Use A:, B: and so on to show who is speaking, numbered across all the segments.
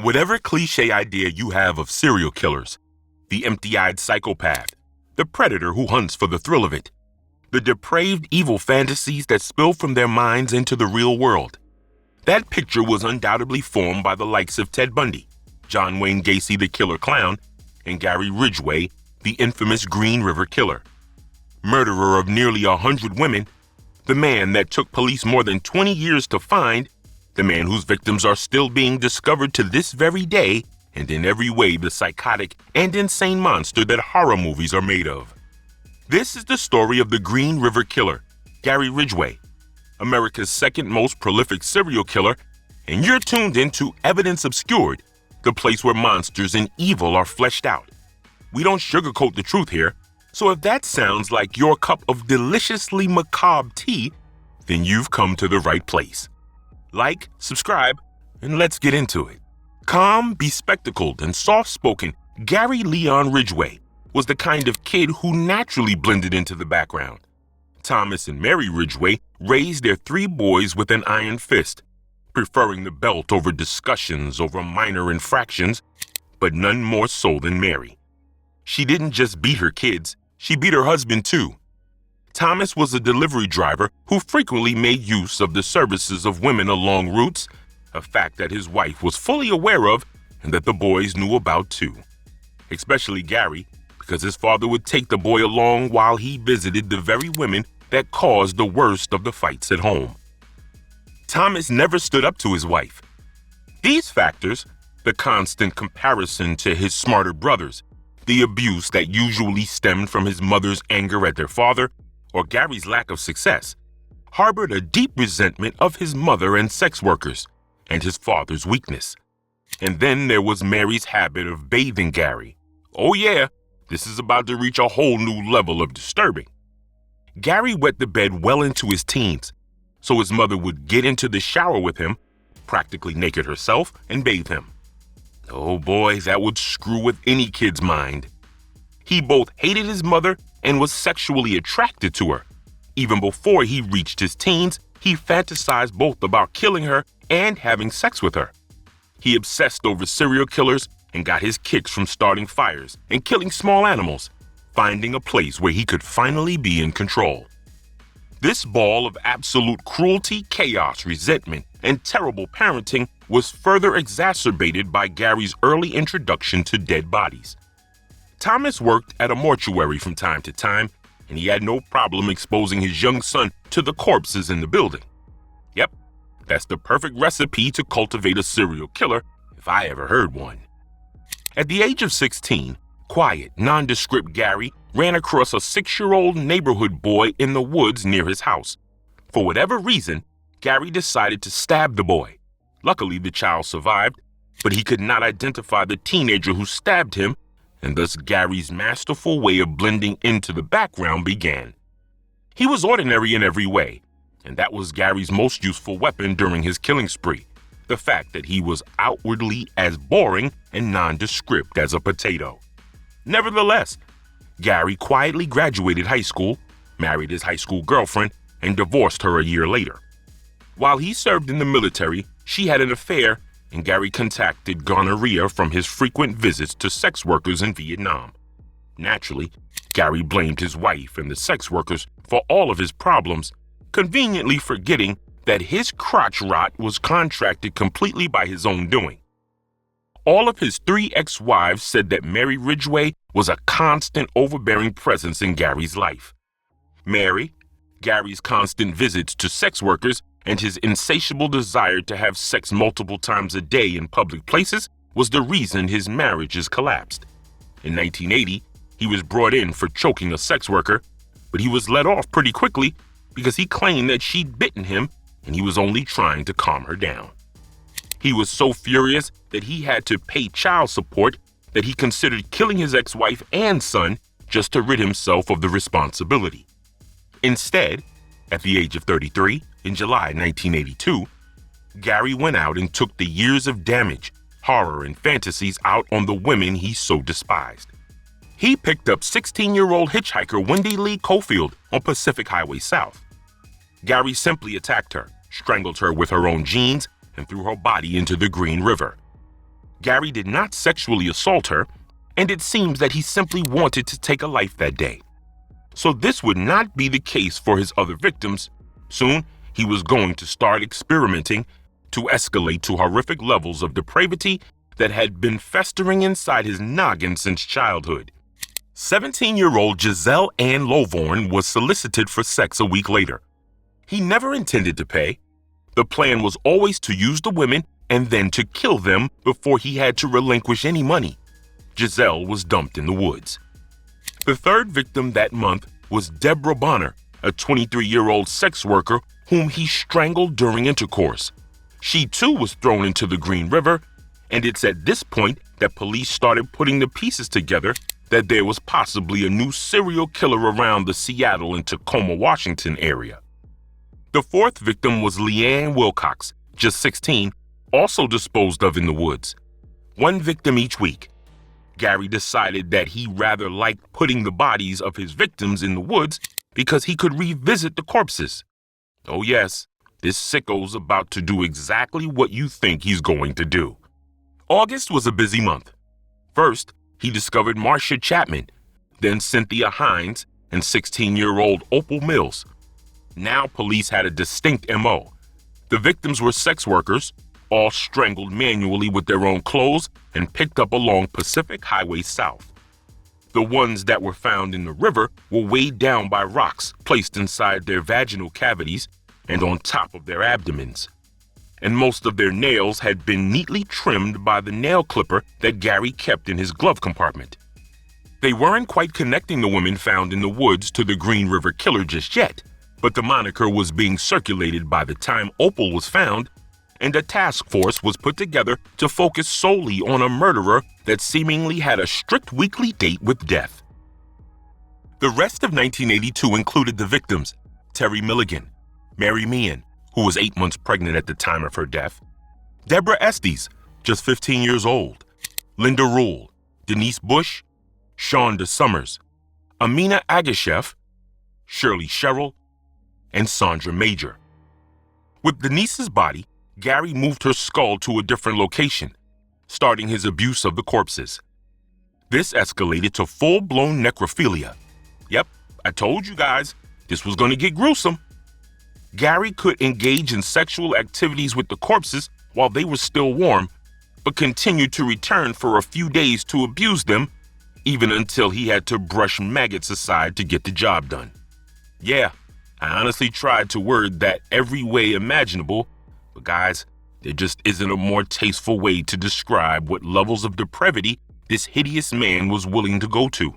A: Whatever cliche idea you have of serial killers, the empty-eyed psychopath, the predator who hunts for the thrill of it, the depraved evil fantasies that spill from their minds into the real world, that picture was undoubtedly formed by the likes of Ted Bundy, John Wayne Gacy the Killer Clown, and Gary Ridgway, the infamous Green River Killer. Murderer of nearly 100 women, the man that took police more than 20 years to find, the man whose victims are still being discovered to this very day, and in every way the psychotic and insane monster that horror movies are made of. This is the story of the Green River Killer, Gary Ridgway, America's second most prolific serial killer, and you're tuned into Evidence Obscured, the place where monsters and evil are fleshed out. We don't sugarcoat the truth here, so if that sounds like your cup of deliciously macabre tea, then you've come to the right place. Like, subscribe, and let's get into it. Calm, bespectacled, and soft-spoken, Gary Leon Ridgway was the kind of kid who naturally blended into the background. Thomas and Mary Ridgway raised their 3 boys with an iron fist, preferring the belt over discussions over minor infractions, but none more so than Mary. She didn't just beat her kids, she beat her husband too. Thomas was a delivery driver who frequently made use of the services of women along routes, a fact that his wife was fully aware of and that the boys knew about too. Especially Gary, because his father would take the boy along while he visited the very women that caused the worst of the fights at home. Thomas never stood up to his wife. These factors, the constant comparison to his smarter brothers, the abuse that usually stemmed from his mother's anger at their father, or Gary's lack of success, harbored a deep resentment of his mother and sex workers, and his father's weakness. And then there was Mary's habit of bathing Gary. Oh yeah, this is about to reach a whole new level of disturbing. Gary wet the bed well into his teens, so his mother would get into the shower with him, practically naked herself, and bathe him. Oh boy, that would screw with any kid's mind. He both hated his mother and was sexually attracted to her. Even before he reached his teens, he fantasized both about killing her and having sex with her. He obsessed over serial killers and got his kicks from starting fires and killing small animals, finding a place where he could finally be in control. This ball of absolute cruelty, chaos, resentment, and terrible parenting was further exacerbated by Gary's early introduction to dead bodies. Thomas worked at a mortuary from time to time, and he had no problem exposing his young son to the corpses in the building. Yep, that's the perfect recipe to cultivate a serial killer, if I ever heard one. At the age of 16, quiet, nondescript Gary ran across a 6-year-old neighborhood boy in the woods near his house. For whatever reason, Gary decided to stab the boy. Luckily, the child survived, but he could not identify the teenager who stabbed him, and thus Gary's masterful way of blending into the background began. He was ordinary in every way, and that was Gary's most useful weapon during his killing spree, the fact that he was outwardly as boring and nondescript as a potato. Nevertheless, Gary quietly graduated high school, married his high school girlfriend, and divorced her a year later. While he served in the military, she had an affair, and Gary contracted gonorrhea from his frequent visits to sex workers in Vietnam. Naturally, Gary blamed his wife and the sex workers for all of his problems, conveniently forgetting that his crotch rot was contracted completely by his own doing. All of his 3 ex-wives said that Mary Ridgway was a constant, overbearing presence in Gary's life. Mary, Gary's constant visits to sex workers, and his insatiable desire to have sex multiple times a day in public places was the reason his marriages collapsed. In 1980, he was brought in for choking a sex worker, but he was let off pretty quickly because he claimed that she'd bitten him and he was only trying to calm her down. He was so furious that he had to pay child support that he considered killing his ex-wife and son just to rid himself of the responsibility. Instead, at the age of 33, in July 1982, Gary went out and took the years of damage, horror, and fantasies out on the women he so despised. He picked up 16-year-old hitchhiker Wendy Lee Cofield on Pacific Highway South. Gary simply attacked her, strangled her with her own jeans, and threw her body into the Green River. Gary did not sexually assault her, and it seems that he simply wanted to take a life that day. So this would not be the case for his other victims. Soon, he was going to start experimenting to escalate to horrific levels of depravity that had been festering inside his noggin since childhood. 17-year-old Giselle Ann Lovorn was solicited for sex a week later. He never intended to pay. The plan was always to use the women and then to kill them before he had to relinquish any money. Giselle was dumped in the woods. The third victim that month was Deborah Bonner, a 23-year-old sex worker whom he strangled during intercourse. She too was thrown into the Green River, and it's at this point that police started putting the pieces together that there was possibly a new serial killer around the Seattle and Tacoma, Washington area. The fourth victim was Leanne Wilcox, just 16, also disposed of in the woods. One victim each week. Gary decided that he rather liked putting the bodies of his victims in the woods because he could revisit the corpses. Oh yes, this sicko's about to do exactly what you think he's going to do. August was a busy month. First, he discovered Marcia Chapman, then Cynthia Hines, and 16-year-old Opal Mills. Now police had a distinct MO. The victims were sex workers, all strangled manually with their own clothes and picked up along Pacific Highway South. The ones that were found in the river were weighed down by rocks placed inside their vaginal cavities and on top of their abdomens. And most of their nails had been neatly trimmed by the nail clipper that Gary kept in his glove compartment. They weren't quite connecting the women found in the woods to the Green River Killer just yet, but the moniker was being circulated by the time Opal was found, and a task force was put together to focus solely on a murderer that seemingly had a strict weekly date with death. The rest of 1982 included the victims: Terry Milligan, Mary Meehan, who was 8 months pregnant at the time of her death, Deborah Estes, just 15 years old, Linda Rule, Denise Bush, Shonda Summers, Amina Agashev, Shirley Sherrill, and Sandra Major. With Denise's body, Gary moved her skull to a different location, starting his abuse of the corpses. This escalated to full-blown necrophilia. Yep, I told you guys, this was going to get gruesome. Gary could engage in sexual activities with the corpses while they were still warm, but continued to return for a few days to abuse them, even until he had to brush maggots aside to get the job done. Yeah, I honestly tried to word that every way imaginable, but guys, there just isn't a more tasteful way to describe what levels of depravity this hideous man was willing to go to.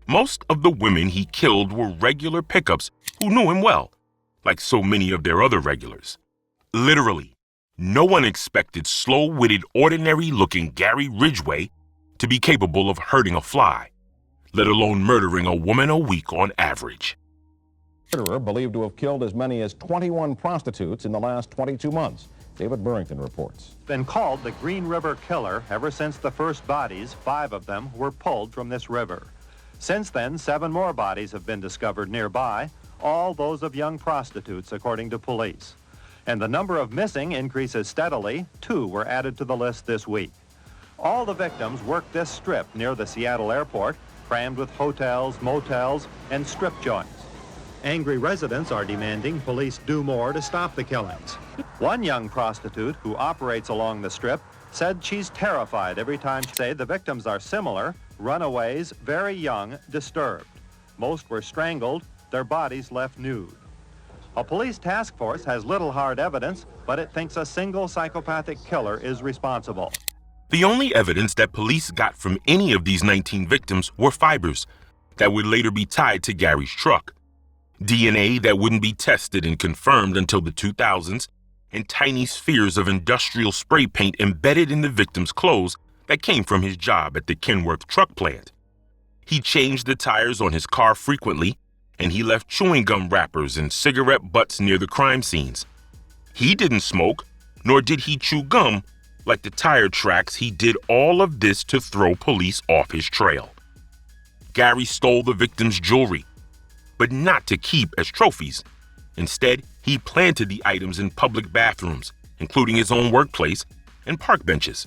A: Most of the women he killed were regular pickups who knew him well, like so many of their other regulars. Literally, no one expected slow-witted, ordinary-looking Gary Ridgway to be capable of hurting a fly, let alone murdering a woman a week on average.
B: Murderer believed to have killed as many as 21 prostitutes in the last 22 months. David Burrington reports.
C: Been called the Green River Killer ever since the first bodies, 5 of them, were pulled from this river. Since then, 7 more bodies have been discovered nearby, all those of young prostitutes, according to police. And the number of missing increases steadily. 2 were added to the list this week. All the victims worked this strip near the Seattle airport, crammed with hotels, motels, and strip joints. Angry residents are demanding police do more to stop the killings. One young prostitute who operates along the strip said she's terrified every time she say the victims are similar, runaways, very young, disturbed. Most were strangled, their bodies left nude. A police task force has little hard evidence, but it thinks a single psychopathic killer is responsible.
A: The only evidence that police got from any of these 19 victims were fibers that would later be tied to Gary's truck, DNA that wouldn't be tested and confirmed until the 2000s, and tiny spheres of industrial spray paint embedded in the victim's clothes that came from his job at the Kenworth truck plant. He changed the tires on his car frequently, and he left chewing gum wrappers and cigarette butts near the crime scenes. He didn't smoke, nor did he chew gum. Like the tire tracks, he did all of this to throw police off his trail. Gary stole the victim's jewelry, but not to keep as trophies. Instead, he planted the items in public bathrooms, including his own workplace and park benches.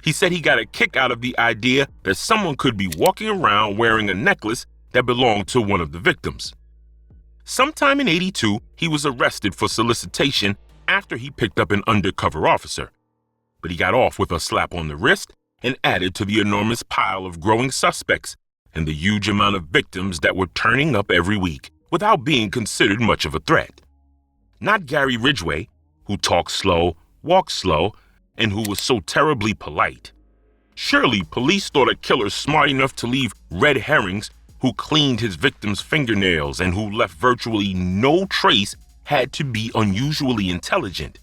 A: He said he got a kick out of the idea that someone could be walking around wearing a necklace that belonged to one of the victims. Sometime in '82, he was arrested for solicitation after he picked up an undercover officer. But he got off with a slap on the wrist and added to the enormous pile of growing suspects and the huge amount of victims that were turning up every week without being considered much of a threat. Not Gary Ridgway, who talked slow, walked slow, and who was so terribly polite. Surely police thought a killer smart enough to leave red herrings, who cleaned his victims' fingernails and who left virtually no trace, had to be unusually intelligent.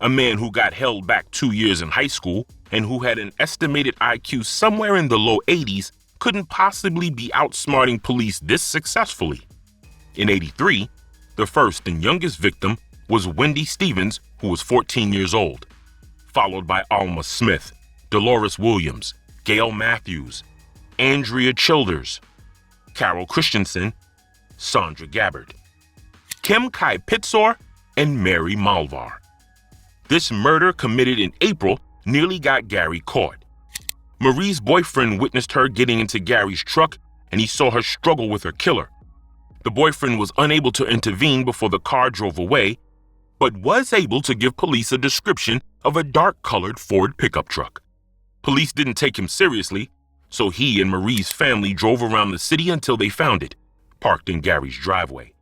A: A man who got held back 2 years in high school and who had an estimated IQ somewhere in the low 80s couldn't possibly be outsmarting police this successfully. In '83, the first and youngest victim was Wendy Stevens, who was 14 years old, followed by Alma Smith, Dolores Williams, Gail Matthews, Andrea Childers, Carol Christensen, Sandra Gabbard, Kim Kai Pitzor, and Mary Malvar. This murder, committed in April, nearly got Gary caught. Marie's boyfriend witnessed her getting into Gary's truck, and he saw her struggle with her killer. The boyfriend was unable to intervene before the car drove away, but was able to give police a description of a dark-colored Ford pickup truck. Police didn't take him seriously, so he and Marie's family drove around the city until they found it, parked in Gary's driveway.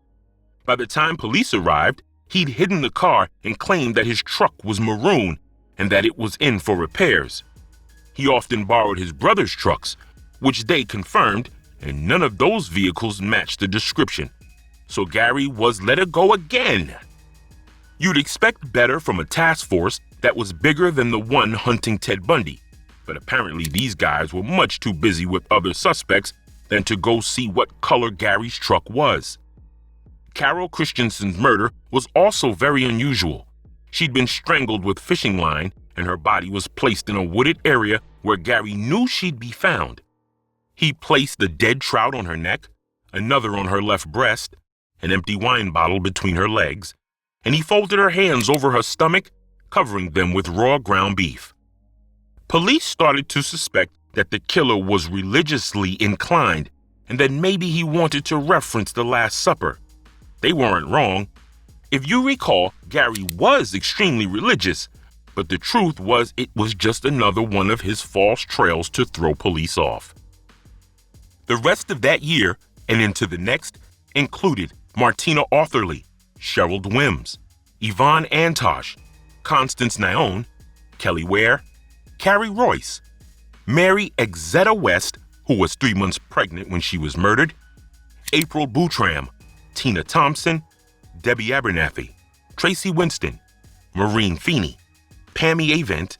A: By the time police arrived, he'd hidden the car and claimed that his truck was maroon and that it was in for repairs. He often borrowed his brother's trucks, which they confirmed, and none of those vehicles matched the description. So Gary was let go again. You'd expect better from a task force that was bigger than the one hunting Ted Bundy, but apparently these guys were much too busy with other suspects than to go see what color Gary's truck was. Carol Christensen's murder was also very unusual. She'd been strangled with fishing line, and her body was placed in a wooded area where Gary knew she'd be found. He placed a dead trout on her neck, another on her left breast, an empty wine bottle between her legs, and he folded her hands over her stomach, covering them with raw ground beef. Police started to suspect that the killer was religiously inclined and that maybe he wanted to reference the Last Supper. They weren't wrong. If you recall, Gary was extremely religious, but the truth was it was just another one of his false trails to throw police off. The rest of that year and into the next included Martina Arthurly, Cheryl Dwims, Yvonne Antosh, Constance Nyon, Kelly Ware, Carrie Royce, Mary Exetta West, who was 3 months pregnant when she was murdered, April Boutram, Tina Thompson, Debbie Abernathy, Tracy Winston, Maureen Feeney, Pammy Avent,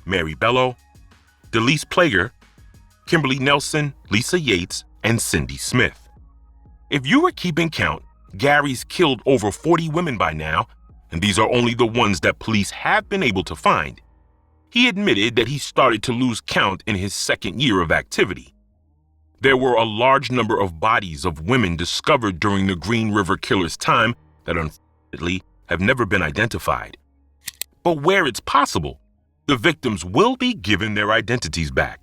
A: Mary Bello, Delise Plager, Kimberly Nelson, Lisa Yates, and Cindy Smith. If you were keeping count, Gary's killed over 40 women by now, and these are only the ones that police have been able to find. He admitted that he started to lose count in his second year of activity. There were a large number of bodies of women discovered during the Green River Killer's time that unfortunately have never been identified. But where it's possible, the victims will be given their identities back.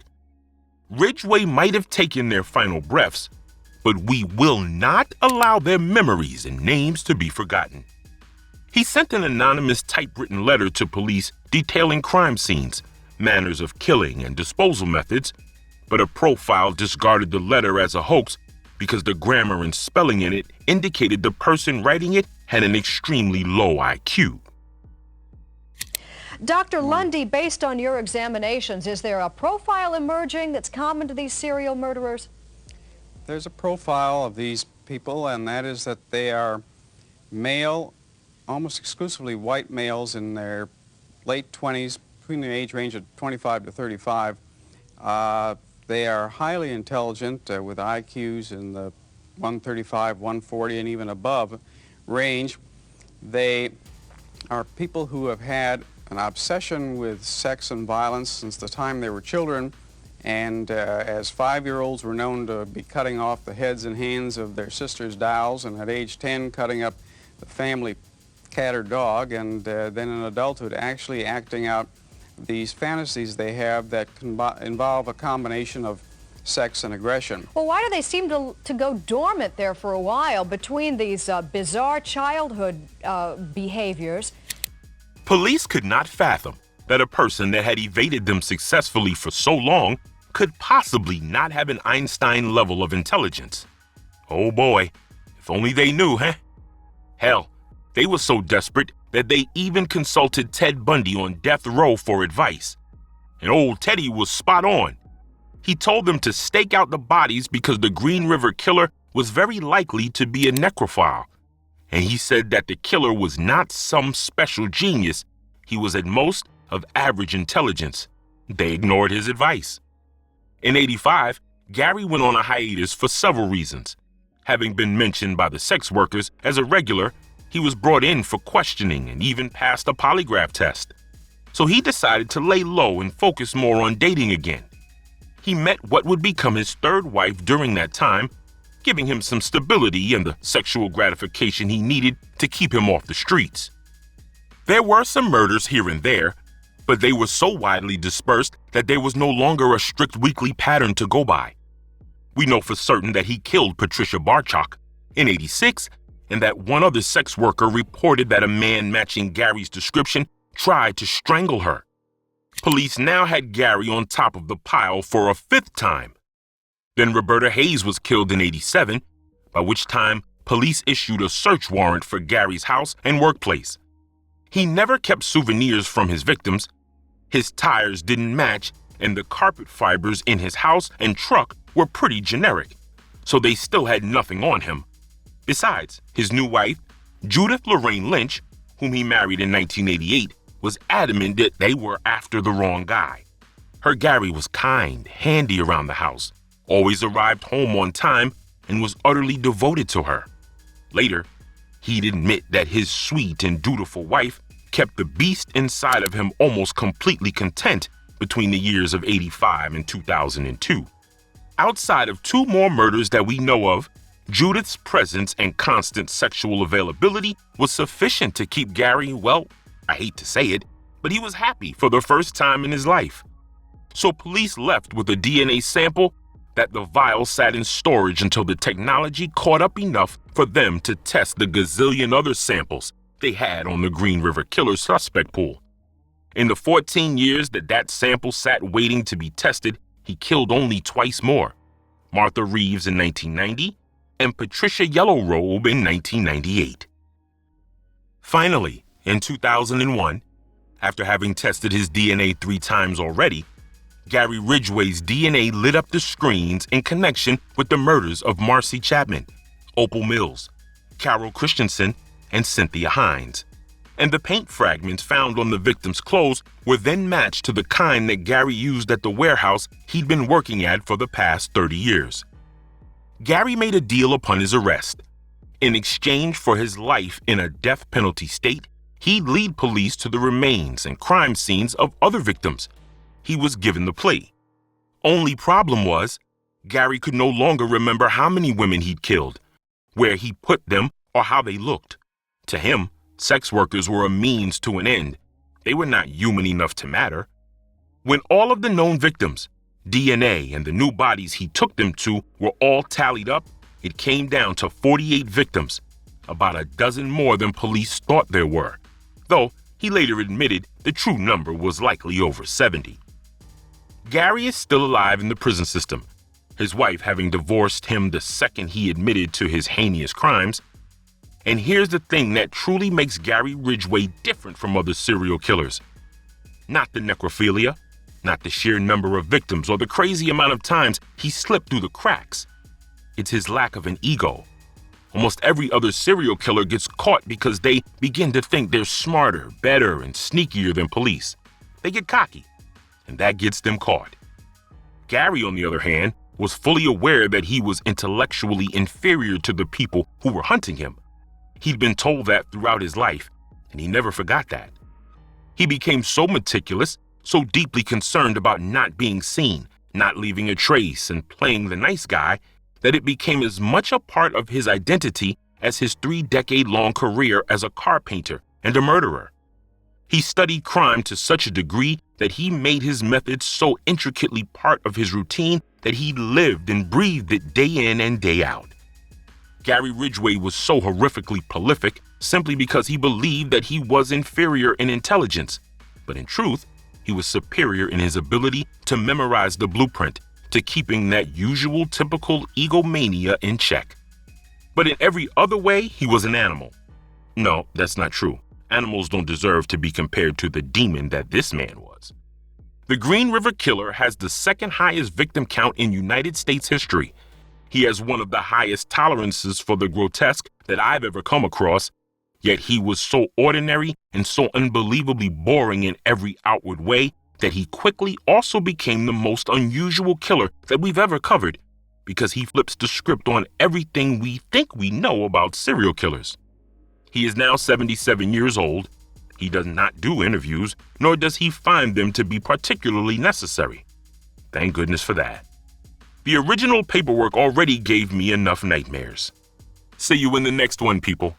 A: Ridgway might have taken their final breaths, but we will not allow their memories and names to be forgotten. He sent an anonymous typewritten letter to police detailing crime scenes, manners of killing, and disposal methods, but a profile discarded the letter as a hoax because the grammar and spelling in it indicated the person writing it had an extremely low IQ.
D: Dr. Lundy, based on your examinations, is there a profile emerging that's common to these serial murderers?
E: There's a profile of these people, and that is that they are male, almost exclusively white males in their late 20s, between the age range of 25 to 35. They are highly intelligent with IQs in the 135, 140, and even above range. They are people who have had an obsession with sex and violence since the time they were children, and as 5-year-olds were known to be cutting off the heads and hands of their sisters' dolls, and at age 10 cutting up the family cat or dog, and then in adulthood actually acting out these fantasies they have that involve a combination of sex and aggression.
D: Well, why do they seem to go dormant there for a while between these bizarre childhood behaviors?
A: Police could not fathom that a person that had evaded them successfully for so long could possibly not have an Einstein level of intelligence. Oh boy, if only they knew, huh? Hell, they were so desperate that they even consulted Ted Bundy on death row for advice. And old Teddy was spot on. He told them to stake out the bodies because the Green River Killer was very likely to be a necrophile. And he said that the killer was not some special genius. He was at most of average intelligence. They ignored his advice. In '85, Gary went on a hiatus for several reasons. Having been mentioned by the sex workers as a regular, he was brought in for questioning and even passed a polygraph test. So he decided to lay low and focus more on dating again. He met what would become his third wife during that time, giving him some stability and the sexual gratification he needed to keep him off the streets. There were some murders here and there, but they were so widely dispersed that there was no longer a strict weekly pattern to go by. We know for certain that he killed Patricia Barchok in '86, and that one other sex worker reported that a man matching Gary's description tried to strangle her. Police now had Gary on top of the pile for a fifth time. Then Roberta Hayes was killed in '87, by which time police issued a search warrant for Gary's house and workplace. He never kept souvenirs from his victims. His tires didn't match, and the carpet fibers in his house and truck were pretty generic, so they still had nothing on him. Besides, his new wife, Judith Lorraine Lynch, whom he married in 1988, was adamant that they were after the wrong guy. Her Gary was kind, handy around the house, always arrived home on time, and was utterly devoted to her. Later, he'd admit that his sweet and dutiful wife kept the beast inside of him almost completely content between the years of '85 and 2002. Outside of two more murders that we know of, Judith's presence and constant sexual availability was sufficient to keep Gary, well, I hate to say it, but he was happy for the first time in his life. So police left with a DNA sample that the vial sat in storage until the technology caught up enough for them to test the gazillion other samples they had on the Green River Killer suspect pool. In the 14 years that sample sat waiting to be tested, he killed only twice more, Martha Reeves in 1990 and Patricia Yellowrobe in 1998. Finally, in 2001, after having tested his DNA 3 times already, Gary Ridgway's DNA lit up the screens in connection with the murders of Marcy Chapman, Opal Mills, Carol Christensen, and Cynthia Hines. And the paint fragments found on the victim's clothes were then matched to the kind that Gary used at the warehouse he'd been working at for the past 30 years. Gary made a deal upon his arrest. In exchange for his life in a death penalty state, he'd lead police to the remains and crime scenes of other victims. He was given the plea. Only problem was, Gary could no longer remember how many women he'd killed, where he put them, or how they looked. To him, sex workers were a means to an end. They were not human enough to matter. When all of the known victims, DNA, and the new bodies he took them to were all tallied up, it came down to 48 victims, about a dozen more than police thought there were, though he later admitted the true number was likely over 70. Gary is still alive in the prison system, his wife having divorced him the second he admitted to his heinous crimes. And here's the thing that truly makes Gary Ridgway different from other serial killers. Not the necrophilia, not the sheer number of victims or the crazy amount of times he slipped through the cracks. It's his lack of an ego. Almost every other serial killer gets caught because they begin to think they're smarter, better, and sneakier than police. They get cocky, and that gets them caught. Gary, on the other hand, was fully aware that he was intellectually inferior to the people who were hunting him. He'd been told that throughout his life, and he never forgot that. He became so meticulous, so deeply concerned about not being seen, not leaving a trace, and playing the nice guy, that it became as much a part of his identity as his 3-decade-long career as a car painter and a murderer. He studied crime to such a degree that he made his methods so intricately part of his routine that he lived and breathed it day in and day out. Gary Ridgway was so horrifically prolific simply because he believed that he was inferior in intelligence, but in truth, he was superior in his ability to memorize the blueprint, to keeping that usual typical egomania in check. But in every other way, he was an animal. No, that's not true. Animals don't deserve to be compared to the demon that this man was. The Green River Killer has the second highest victim count in United States history. He has one of the highest tolerances for the grotesque that I've ever come across, yet he was so ordinary and so unbelievably boring in every outward way that he quickly also became the most unusual killer that we've ever covered, because he flips the script on everything we think we know about serial killers. He is now 77 years old. He does not do interviews, nor does he find them to be particularly necessary. Thank goodness for that. The original paperwork already gave me enough nightmares. See you in the next one, people.